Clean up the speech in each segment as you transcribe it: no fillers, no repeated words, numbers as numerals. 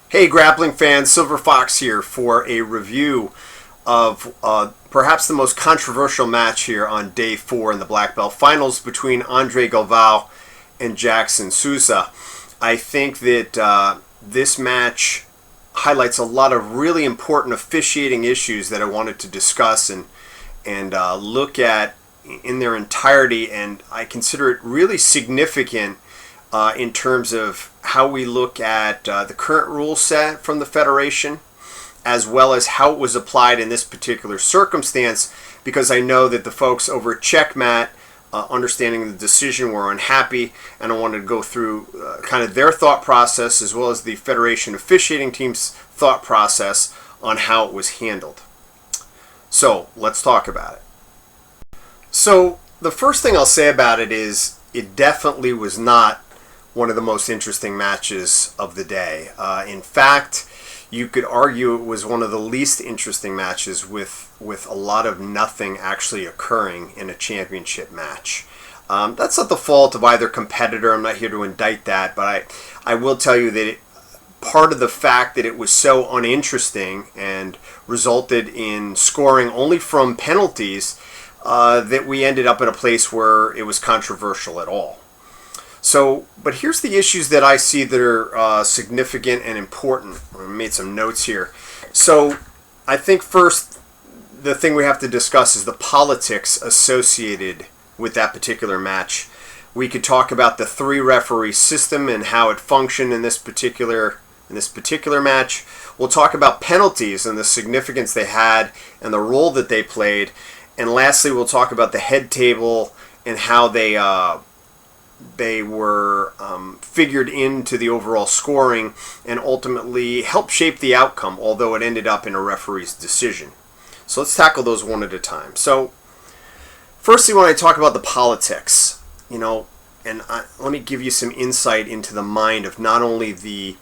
Hey Grappling fans, Silver Fox here for a review of perhaps the most controversial match here on day 4 in the Black Belt Finals between Galvao and Jackson Sousa. I think that this match highlights a lot of really important officiating issues that I wanted to discuss and look at in their entirety, and I consider it really significant in terms of how we look at the current rule set from the Federation, as well as how it was applied in this particular circumstance, because I know that the folks over at Checkmat, understanding the decision, were unhappy, and I wanted to go through kind of their thought process as well as the Federation officiating team's thought process on how it was handled. So let's talk about it. So the first thing I'll say about it is it definitely was not one of the most interesting matches of the day. In fact, you could argue it was one of the least interesting matches with a lot of nothing actually occurring in a championship match. That's not the fault of either competitor. I'm not here to indict that, but I will tell you that part of the fact that it was so uninteresting and resulted in scoring only from penalties that we ended up in a place where it was controversial at all. So, but here's the issues that I see that are significant and important. I made some notes here. So, I think first, the thing we have to discuss is the politics associated with that particular match. We could talk about the 3-referee system and how it functioned in this particular match. We'll talk about penalties and the significance they had and the role that they played. And lastly, we'll talk about the head table and how they were figured into the overall scoring and ultimately helped shape the outcome, although it ended up in a referee's decision. So let's tackle those one at a time. So firstly, when I talk about the politics, let me give you some insight into the mind of not only the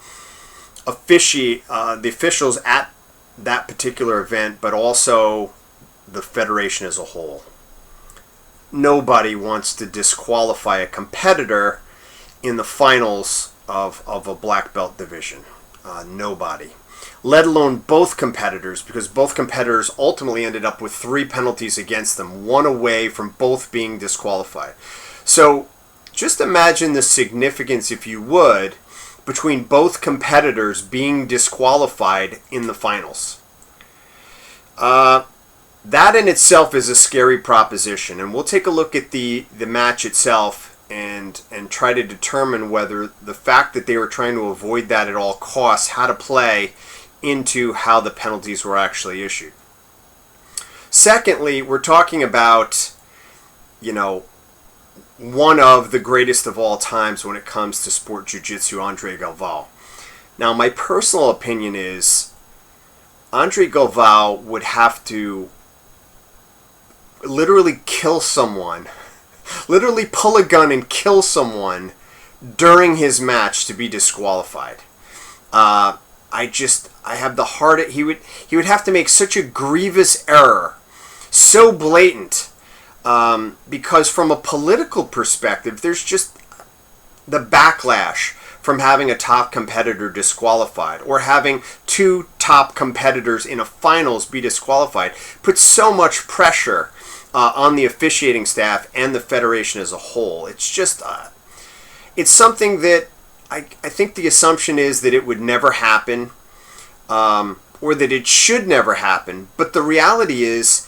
officials at that particular event, but also the Federation as a whole. Nobody wants to disqualify a competitor in the finals of a black belt division. Nobody. Let alone both competitors, because both competitors ultimately ended up with 3 penalties against them, one away from both being disqualified. So just imagine the significance, if you would, between both competitors being disqualified in the finals. That in itself is a scary proposition, and we'll take a look at the match itself and try to determine whether the fact that they were trying to avoid that at all costs had to play into how the penalties were actually issued. Secondly, we're talking about, one of the greatest of all times when it comes to sport jiu-jitsu, Galvao. Now, my personal opinion is Galvao would have to literally kill someone, literally pull a gun and kill someone during his match to be disqualified. I have the heart. He would have to make such a grievous error, so blatant, because from a political perspective, there's just the backlash from having a top competitor disqualified or having 2 top competitors in a finals be disqualified puts so much pressure on the officiating staff and the Federation as a whole. It's just, it's something that I think the assumption is that it would never happen, or that it should never happen. But the reality is,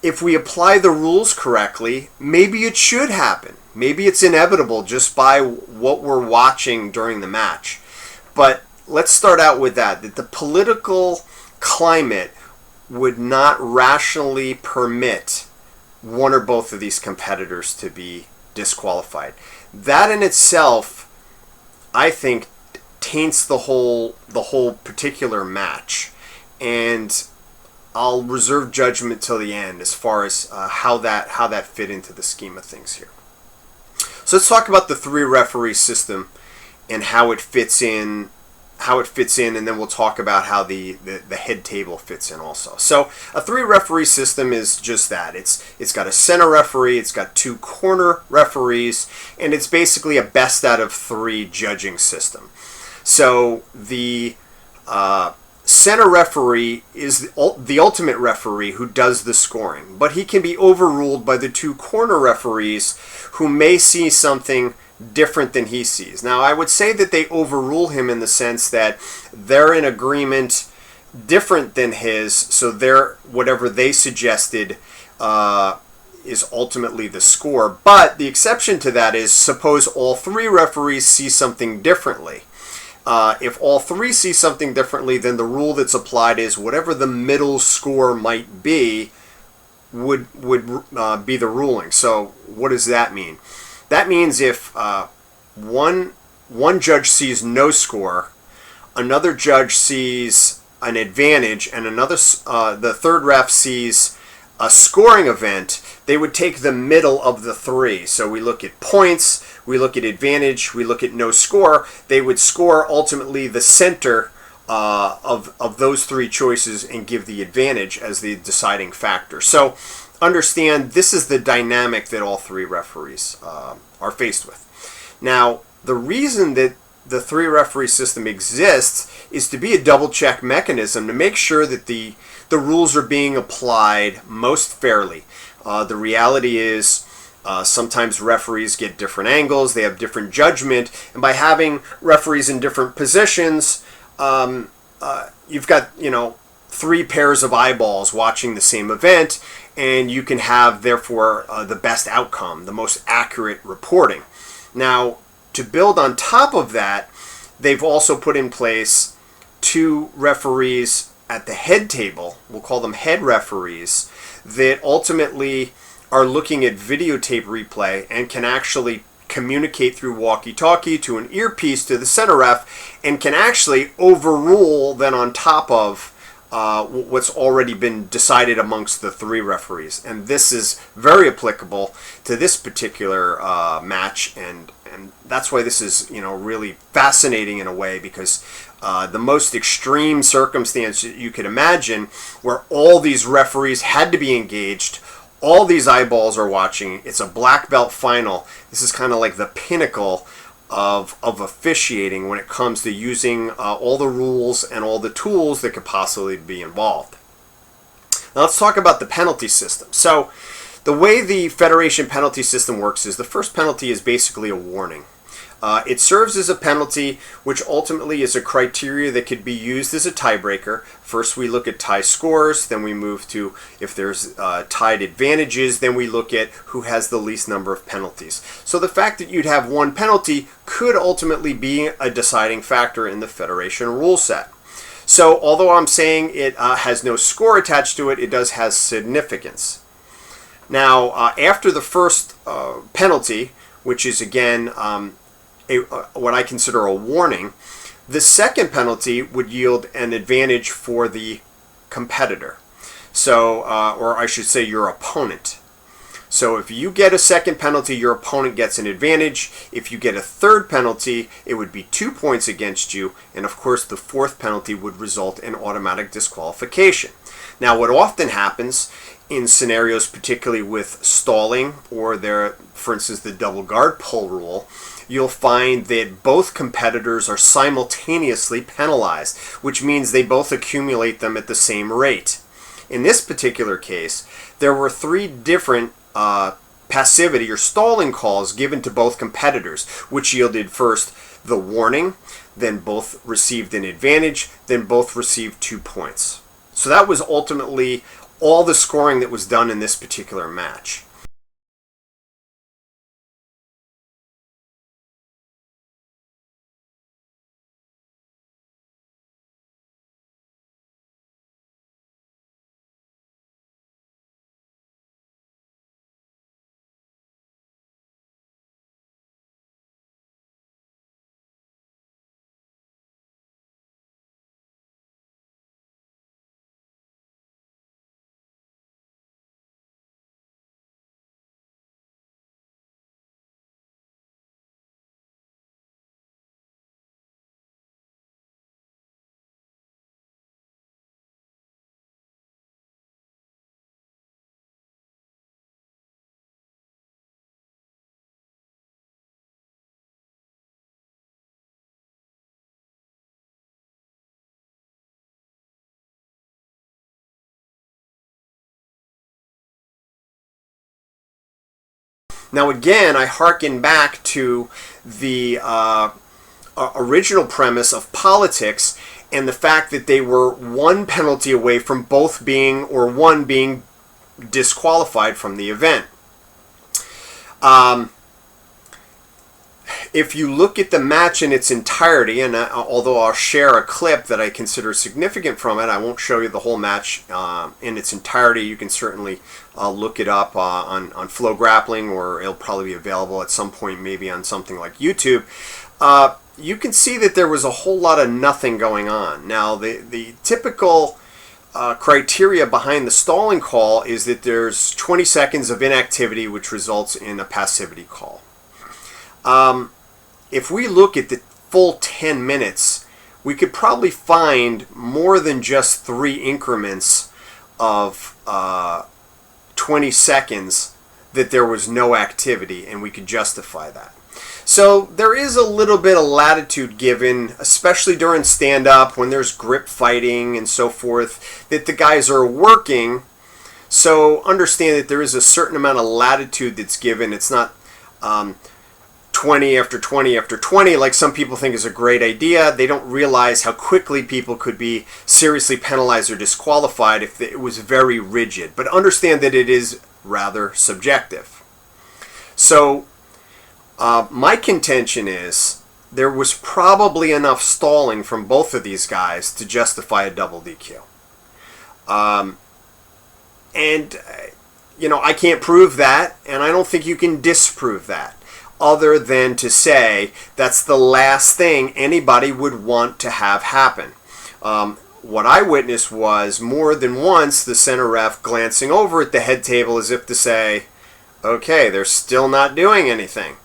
if we apply the rules correctly, maybe it should happen. Maybe it's inevitable just by what we're watching during the match. But let's start out with that the political climate would not rationally permit one or both of these competitors to be disqualified. That in itself, I think, taints the whole particular match, and I'll reserve judgment till the end as far as how that fit into the scheme of things here. So let's talk about the 3-referee system and how it fits in, and then we'll talk about how the head table fits in also. So a 3-referee system is just that. It's got a center referee, it's got 2 corner referees, and it's basically a best out of 3 judging system. So the center referee is the ultimate referee who does the scoring, but he can be overruled by the two corner referees who may see something different than he sees. Now, I would say that they overrule him in the sense that they're in agreement different than his, so whatever they suggested is ultimately the score. But the exception to that is, suppose all three referees see something differently. If all three see something differently, then the rule that's applied is whatever the middle score might be would be the ruling. So what does that mean? That means if one judge sees no score, another judge sees an advantage, and the third ref sees a scoring event, they would take the middle of the three. So we look at points, we look at advantage, we look at no score. They would score ultimately the center of those three choices and give the advantage as the deciding factor. So understand, this is the dynamic that all three referees are faced with. Now, the reason that the three referee system exists is to be a double check mechanism to make sure that the rules are being applied most fairly. The reality is sometimes referees get different angles, they have different judgment, and by having referees in different positions, you've got, three pairs of eyeballs watching the same event, and you can have, therefore, the best outcome, the most accurate reporting. Now, to build on top of that, they've also put in place two referees at the head table, we'll call them head referees, that ultimately are looking at videotape replay and can actually communicate through walkie-talkie to an earpiece to the center ref and can actually overrule then on top of what's already been decided amongst the three referees. And this is very applicable to this particular match, and that's why this is really fascinating in a way, because the most extreme circumstance you could imagine, where all these referees had to be engaged, all these eyeballs are watching, it's a black belt final. This is kind of like the pinnacle of officiating when it comes to using all the rules and all the tools that could possibly be involved. Now let's talk about the penalty system. So the way the Federation penalty system works is the first penalty is basically a warning. It serves as a penalty, which ultimately is a criteria that could be used as a tiebreaker. First we look at tie scores, then we move to if there's tied advantages, then we look at who has the least number of penalties. So the fact that you'd have one penalty could ultimately be a deciding factor in the Federation rule set. So although I'm saying it has no score attached to it, it does have significance. Now after the first penalty, which is again what I consider a warning, the second penalty would yield an advantage for the competitor. So, or I should say your opponent. So if you get a second penalty, your opponent gets an advantage. If you get a third penalty, it would be 2 points against you. And of course, the fourth penalty would result in automatic disqualification. Now, what often happens in scenarios, particularly with stalling or for instance, the double guard pull rule, you'll find that both competitors are simultaneously penalized, which means they both accumulate them at the same rate. In this particular case, there were three different passivity or stalling calls given to both competitors, which yielded first the warning, then both received an advantage, then both received 2 points. So that was ultimately all the scoring that was done in this particular match. Now again, I hearken back to the original premise of politics and the fact that they were one penalty away from both being, or one being, disqualified from the event. If you look at the match in its entirety, and although I'll share a clip that I consider significant from it, I won't show you the whole match in its entirety. You can certainly look it up on Flow Grappling, or it'll probably be available at some point maybe on something like YouTube. You can see that there was a whole lot of nothing going on. Now, the typical criteria behind the stalling call is that there's 20 seconds of inactivity, which results in a passivity call. If we look at the full 10 minutes, we could probably find more than just 3 increments of 20 seconds that there was no activity, and we could justify that. So there is a little bit of latitude given, especially during stand-up when there's grip fighting and so forth, that the guys are working. So understand that there is a certain amount of latitude that's given. It's not 20 after 20 after 20 like some people think is a great idea. They don't realize how quickly people could be seriously penalized or disqualified if it was very rigid. But understand that it is rather subjective. So my contention is there was probably enough stalling from both of these guys to justify a double DQ. You know, I can't prove that, and I don't think you can disprove that, other than to say that's the last thing anybody would want to have happen. What I witnessed was more than once the center ref glancing over at the head table as if to say, okay, they're still not doing anything.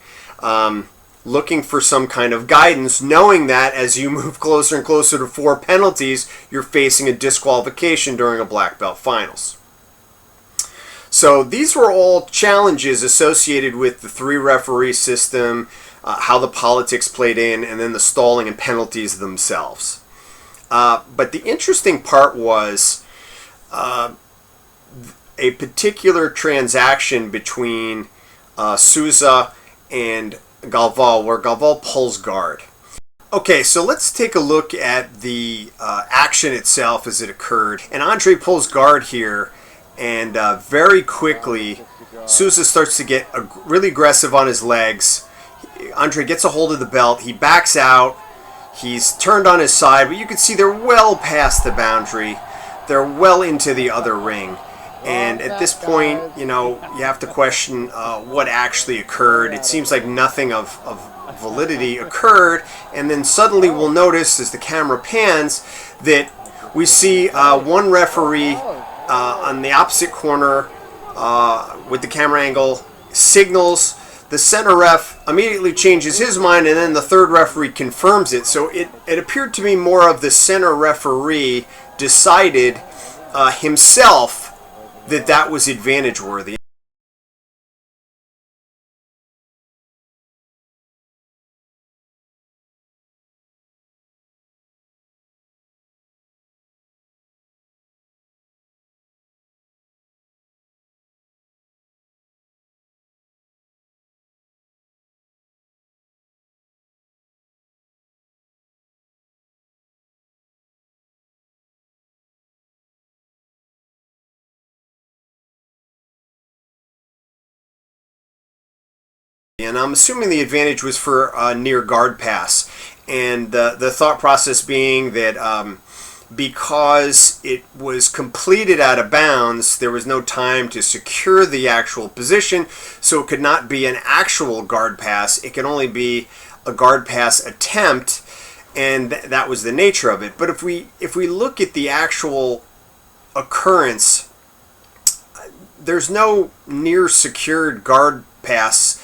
Looking for some kind of guidance, knowing that as you move closer and closer to 4 penalties, you're facing a disqualification during a black belt finals. So these were all challenges associated with the 3-referee system, how the politics played in, and then the stalling and penalties themselves. But the interesting part was a particular transaction between Sousa and Galvao, where Galvao pulls guard. Okay, so let's take a look at the action itself as it occurred. And Andre pulls guard here, and very quickly Sousa starts to get really aggressive on his legs. Andre gets a hold of the belt, he backs out, he's turned on his side, but you can see they're well past the boundary. They're well into the other ring. And at this point, you know, you have to question what actually occurred. It seems like nothing of validity occurred, and then suddenly we'll notice as the camera pans that we see one referee on the opposite corner with the camera angle signals. The center ref immediately changes his mind, and then the third referee confirms it. So it appeared to me more of the center referee decided himself that was advantage worthy. And I'm assuming the advantage was for a near guard pass. And the thought process being that because it was completed out of bounds, there was no time to secure the actual position, so it could not be an actual guard pass. It could only be a guard pass attempt, and that was the nature of it. But if we look at the actual occurrence, there's no near secured guard pass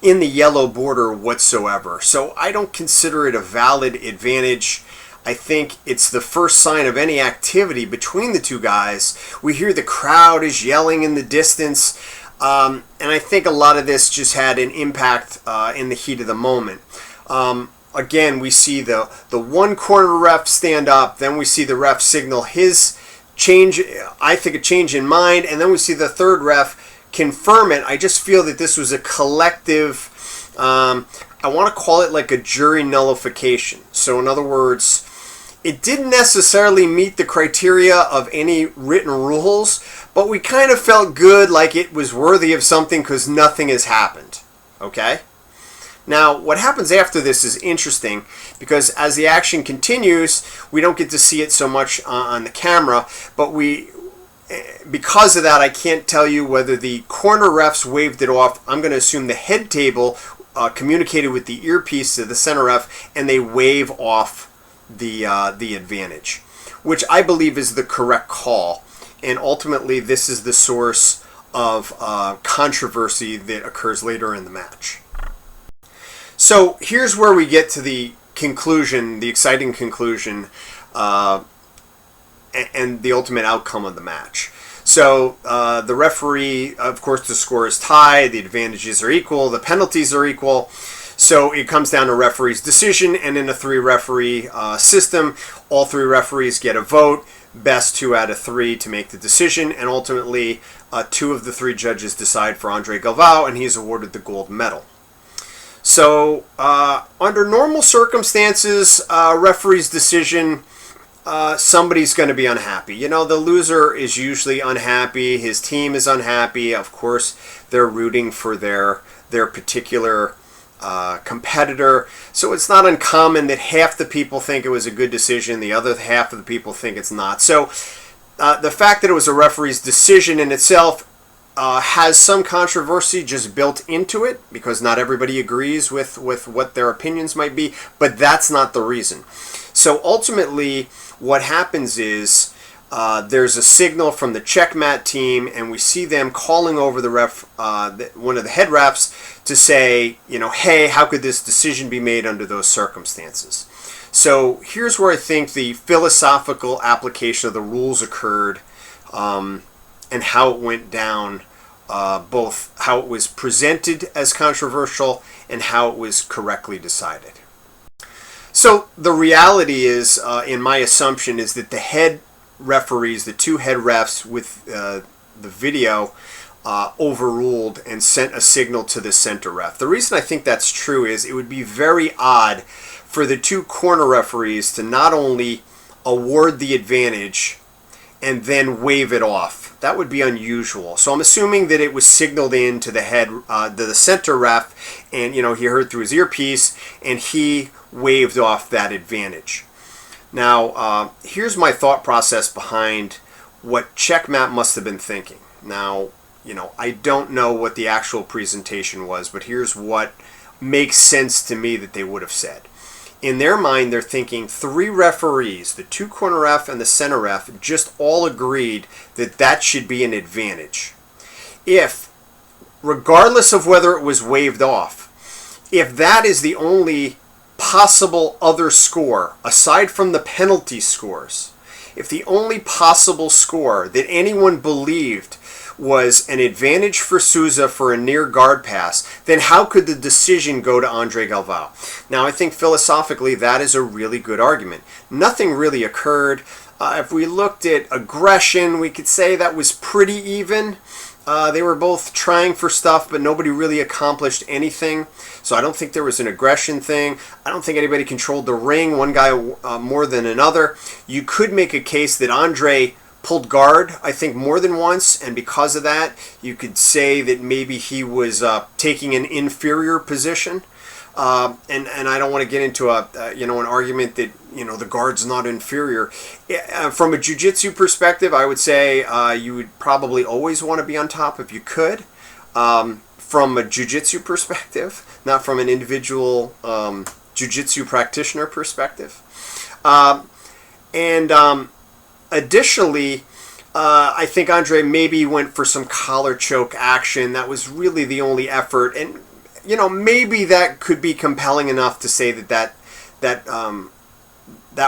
in the yellow border whatsoever. So I don't consider it a valid advantage. I think it's the first sign of any activity between the two guys. We hear the crowd is yelling in the distance, and I think a lot of this just had an impact in the heat of the moment. Again, we see the one corner ref stand up, then we see the ref signal his change, I think a change in mind, and then we see the third ref confirm it. I just feel that this was a collective, I want to call it like a jury nullification. So in other words, it didn't necessarily meet the criteria of any written rules, but we kind of felt good, like it was worthy of something because nothing has happened. Okay? Now, what happens after this is interesting because as the action continues, we don't get to see it so much on the camera, but because of that, I can't tell you whether the corner refs waved it off. I'm going to assume the head table communicated with the earpiece to the center ref, and they wave off the advantage, which I believe is the correct call. And ultimately, this is the source of controversy that occurs later in the match. So here's where we get to the conclusion, the exciting conclusion, and the ultimate outcome of the match. So the referee, of course, the score is tied, the advantages are equal, the penalties are equal. So it comes down to referee's decision, and in a 3-referee system, all 3 referees get a vote, best 2 out of 3 to make the decision, and ultimately 2 of the 3 judges decide for Andre Galvao, and he is awarded the gold medal. So under normal circumstances, referee's decision, somebody's going to be unhappy. You know, the loser is usually unhappy, his team is unhappy, of course they're rooting for their particular competitor. So it's not uncommon that half the people think it was a good decision, the other half of the people think it's not. So the fact that it was a referee's decision in itself has some controversy just built into it because not everybody agrees with what their opinions might be, but that's not the reason. So ultimately what happens is there's a signal from the checkmat team, and we see them calling over the ref, one of the head refs, to say, you know, hey, how could this decision be made under those circumstances? So here's where I think the philosophical application of the rules occurred, and how it went down, both how it was presented as controversial and how it was correctly decided. So the reality is, in my assumption, is that the head referees, the 2 head refs with the video, overruled and sent a signal to the center ref. The reason I think that's true is it would be very odd for the 2 corner referees to not only award the advantage and then wave it off. That would be unusual. So I'm assuming that it was signaled in to the center ref, and you know, he heard through his earpiece, and he waved off that advantage. Now, here's my thought process behind what Checkmat must have been thinking. Now, you know, I don't know what the actual presentation was, but here's what makes sense to me that they would have said. In their mind, they're thinking 3 referees, the 2 corner ref and the center ref, just all agreed that that should be an advantage. If, regardless of whether it was waved off, if that is the only possible other score, aside from the penalty scores, if the only possible score that anyone believed was an advantage for Sousa for a near guard pass, then how could the decision go to Andre Galvao? Now, I think philosophically that is a really good argument. Nothing really occurred. If we looked at aggression, we could say that was pretty even. They were both trying for stuff, but nobody really accomplished anything. So I don't think there was an aggression thing. I don't think anybody controlled the ring, one guy more than another. You could make a case that Andre pulled guard, I think, more than once, and because of that, you could say that maybe he was taking an inferior position. And I don't want to get into an argument that the guard's not inferior. From a jiu-jitsu perspective, I would say you would probably always want to be on top if you could. From a jiu-jitsu perspective, not from an individual jiu-jitsu practitioner perspective. Additionally, I think Andre maybe went for some collar choke action. That was really the only effort, and maybe that could be compelling enough to say that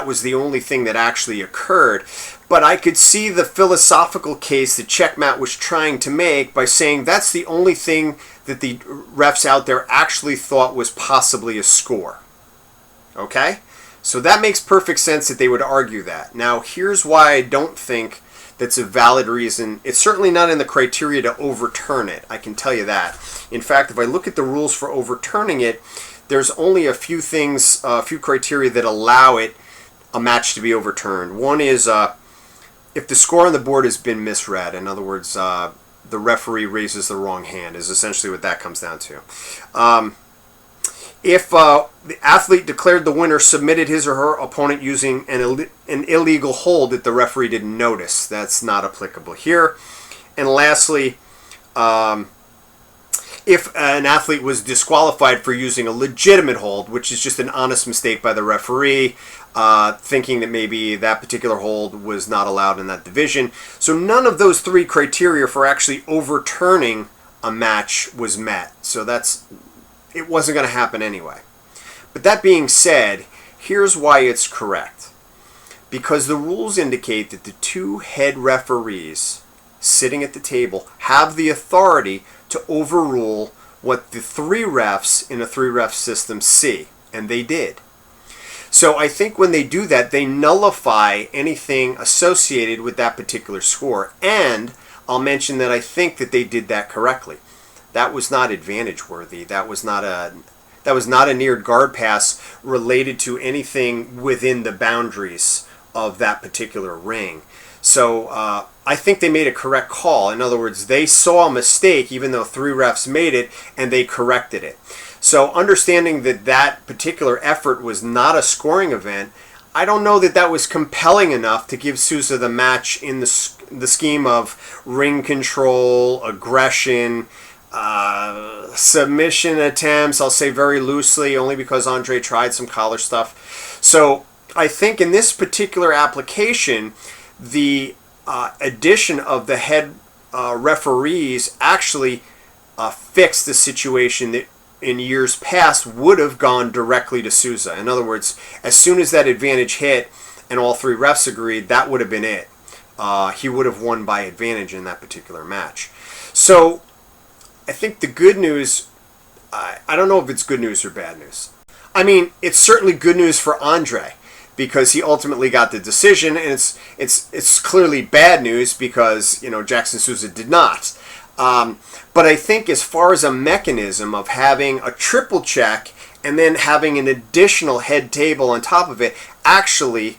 was the only thing that actually occurred. But I could see the philosophical case that Checkmat was trying to make by saying that's the only thing that the refs out there actually thought was possibly a score. Okay? So that makes perfect sense that they would argue that. Now, here's why I don't think that's a valid reason. It's certainly not in the criteria to overturn it, I can tell you that. In fact, if I look at the rules for overturning it, there's only a few things, a few criteria that allow a match to be overturned. One is if the score on the board has been misread. In other words, the referee raises the wrong hand is essentially what that comes down to. If the athlete declared the winner submitted his or her opponent using an illegal hold that the referee didn't notice, that's not applicable here. And lastly, if an athlete was disqualified for using a legitimate hold, which is just an honest mistake by the referee, thinking that maybe that particular hold was not allowed in that division. So none of those three criteria for actually overturning a match was met. So it wasn't going to happen anyway. But that being said, here's why it's correct. Because the rules indicate that the two head referees sitting at the table have the authority to overrule what the three refs in a three-ref system see. And they did. So I think when they do that, they nullify anything associated with that particular score. And I'll mention that I think that they did that correctly. That was not advantage worthy. That was not a near guard pass related to anything within the boundaries of that particular ring. So I think they made a correct call. In other words, they saw a mistake even though three refs made it, and they corrected it. So understanding that that particular effort was not a scoring event, I don't know that that was compelling enough to give Sousa the match in the scheme of ring control, aggression, submission attempts. I'll say very loosely, only because Andre tried some collar stuff. So I think in this particular application, the addition of the head referees actually fixed the situation that in years past would have gone directly to Sousa. In other words, as soon as that advantage hit and all three refs agreed, that would have been it. He would have won by advantage in that particular match. So I think the good news, I don't know if it's good news or bad news. I mean, it's certainly good news for Andre because he ultimately got the decision, and it's clearly bad news because, you know, Jackson Sousa did not. But I think as far as a mechanism of having a triple check and then having an additional head table on top of it actually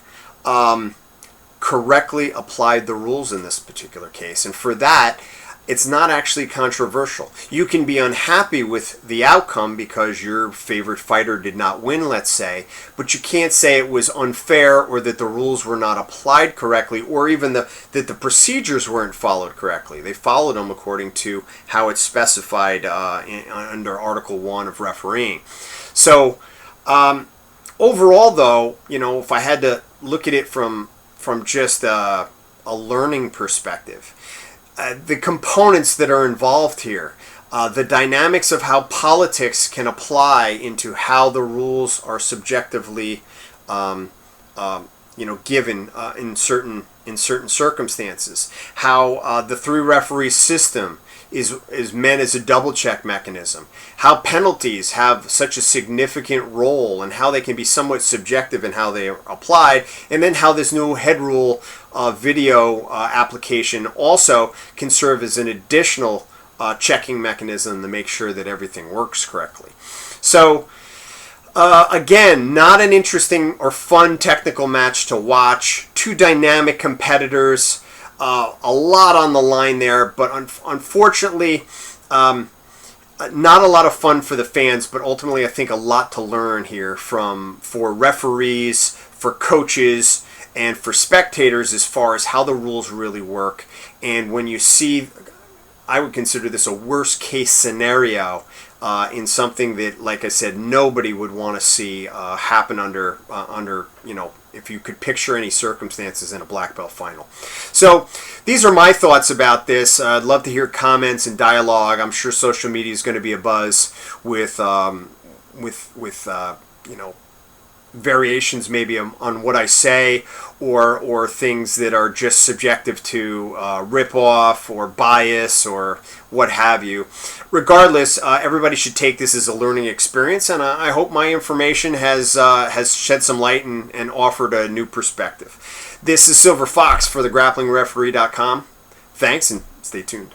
correctly applied the rules in this particular case. And for that, it's not actually controversial. You can be unhappy with the outcome because your favorite fighter did not win, let's say, but you can't say it was unfair or that the rules were not applied correctly or even that the procedures weren't followed correctly. They followed them according to how it's specified under Article 1 of refereeing. So overall, though, you know, if I had to look at it from just a learning perspective, the components that are involved here, the dynamics of how politics can apply into how the rules are subjectively, given in certain circumstances, how the three referee system is meant as a double check mechanism, how penalties have such a significant role and how they can be somewhat subjective in how they are applied, and then how this new head rule video application also can serve as an additional checking mechanism to make sure that everything works correctly. So again, not an interesting or fun technical match to watch. Two dynamic competitors. A lot on the line there, but unfortunately, not a lot of fun for the fans, but ultimately I think a lot to learn here for referees, for coaches, and for spectators as far as how the rules really work. And when you see, I would consider this a worst case scenario in something that, like I said, nobody would want to see happen under, if you could picture any circumstances in a black belt final. So these are my thoughts about this. I'd love to hear comments and dialogue. I'm sure social media is going to be a buzz with variations maybe on what I say, or things that are just subjective to rip-off or bias or what have you. Regardless, everybody should take this as a learning experience, and I hope my information has shed some light and offered a new perspective. This is Silver Fox for the GrapplingReferee.com. Thanks, and stay tuned.